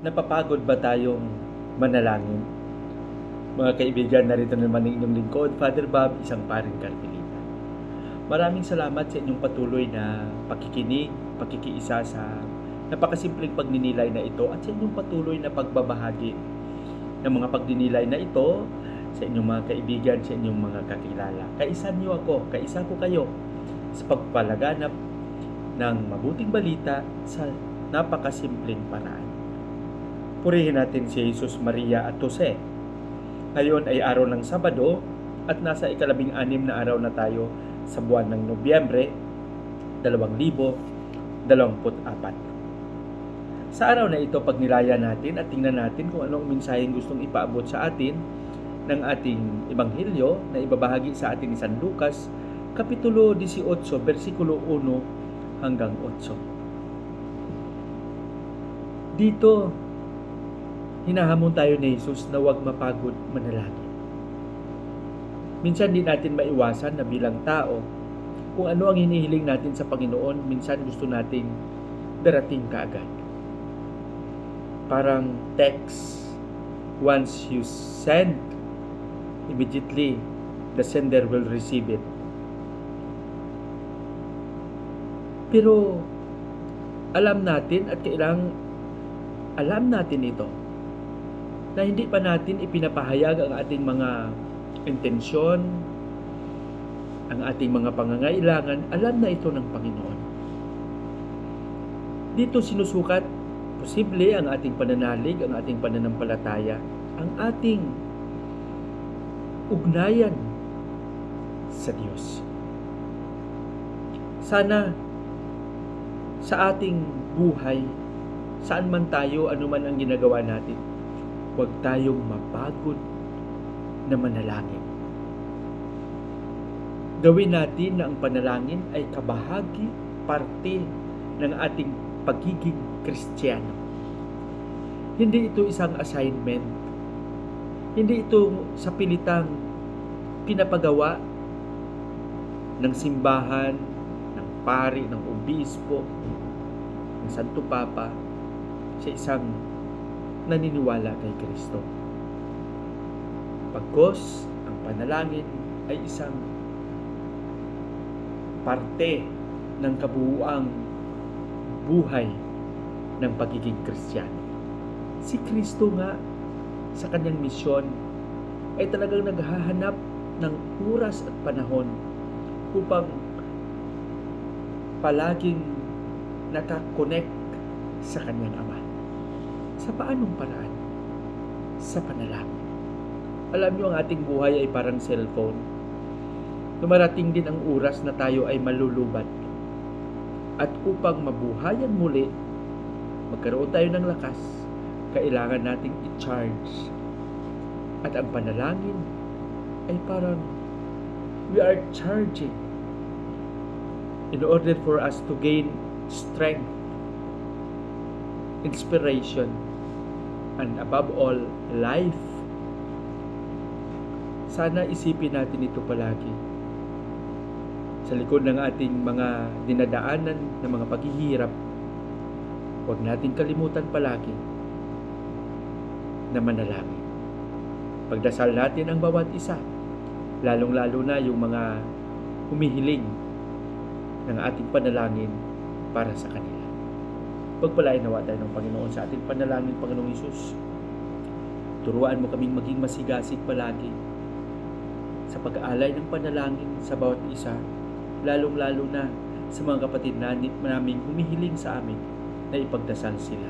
Napapagod ba tayong manalangin? Mga kaibigan, narito naman ang inyong lingkod, Father Bob, isang paring Carmelita. Maraming salamat sa inyong patuloy na pakikinig, pakikiisa sa napakasimpleng pagninilay na ito at sa inyong patuloy na pagbabahagi ng mga pagninilay na ito sa inyong mga kaibigan, sa inyong mga kakilala. Kaisa niyo ako, kaisa ko kayo sa pagpalaganap ng mabuting balita sa napakasimpleng paraan. Purihin natin si Jesus, Maria at Jose. Ngayon ay araw ng Sabado at nasa 16 na araw na tayo sa buwan ng Nobyembre 2024. Sa araw na ito, pagnilayan natin at tingnan natin kung anong mensaheng gustong ipaabot sa atin ng ating Ebanghelyo na ibabahagi sa atin ni San Lucas, Kapitulo 18, versikulo 1 hanggang 8. Dito, hinahamon tayo ni Jesus na huwag mapagod manalangin. Minsan din natin maiwasan na bilang tao, kung ano ang hinihiling natin sa Panginoon, minsan gusto nating darating kaagad. Parang text, once you send, immediately the sender will receive it. Pero alam natin at kailangang alam natin ito, na hindi pa natin ipinapahayag ang ating mga intensyon, ang ating mga pangangailangan, alam na ito ng Panginoon. Dito sinusukat, posible ang ating pananalig, ang ating pananampalataya, ang ating ugnayan sa Diyos. Sana sa ating buhay, saan man tayo, anuman ang ginagawa natin, huwag tayong mapagod na manalangin. Gawin natin na ang panalangin ay kabahagi, parte ng ating pagiging Kristiyano. Hindi ito isang assignment. Hindi ito sa pilitang pinapagawa ng simbahan, ng pari, ng obispo, ng Santo Papa sa isang naniniwala kay Kristo. Pagkos ang panalangin ay isang parte ng kabuuang buhay ng pagiging Kristiyano. Si Kristo nga sa kanyang misyon ay talagang naghahanap ng oras at panahon upang palaging nakakonect sa kanyang Ama. Sa paanong paraan? Sa panalangin. Alam niyo, ang ating buhay ay parang cellphone. Dumarating din ang oras na tayo ay malulubat. At upang mabuhayan muli, magkaroon tayo ng lakas, kailangan nating i-charge. At ang panalangin ay parang we are charging in order for us to gain strength, inspiration, and above all, life. Sana isipin natin ito palagi. Sa likod ng ating mga dinadaanan ng mga paghihirap, huwag natin kalimutan palagi na manalangin. Pagdasal natin ang bawat isa, lalong-lalo na yung mga humihiling ng ating panalangin para sa kanila. Pagpalain nawa tayo ng Panginoon sa ating panalangin, Panginoong Hesus. Turuan mo kaming maging masigasig palagi sa pag-aalay ng panalangin sa bawat isa, lalong-lalo na sa mga kapatid naming humihiling sa amin na ipagdasal sila.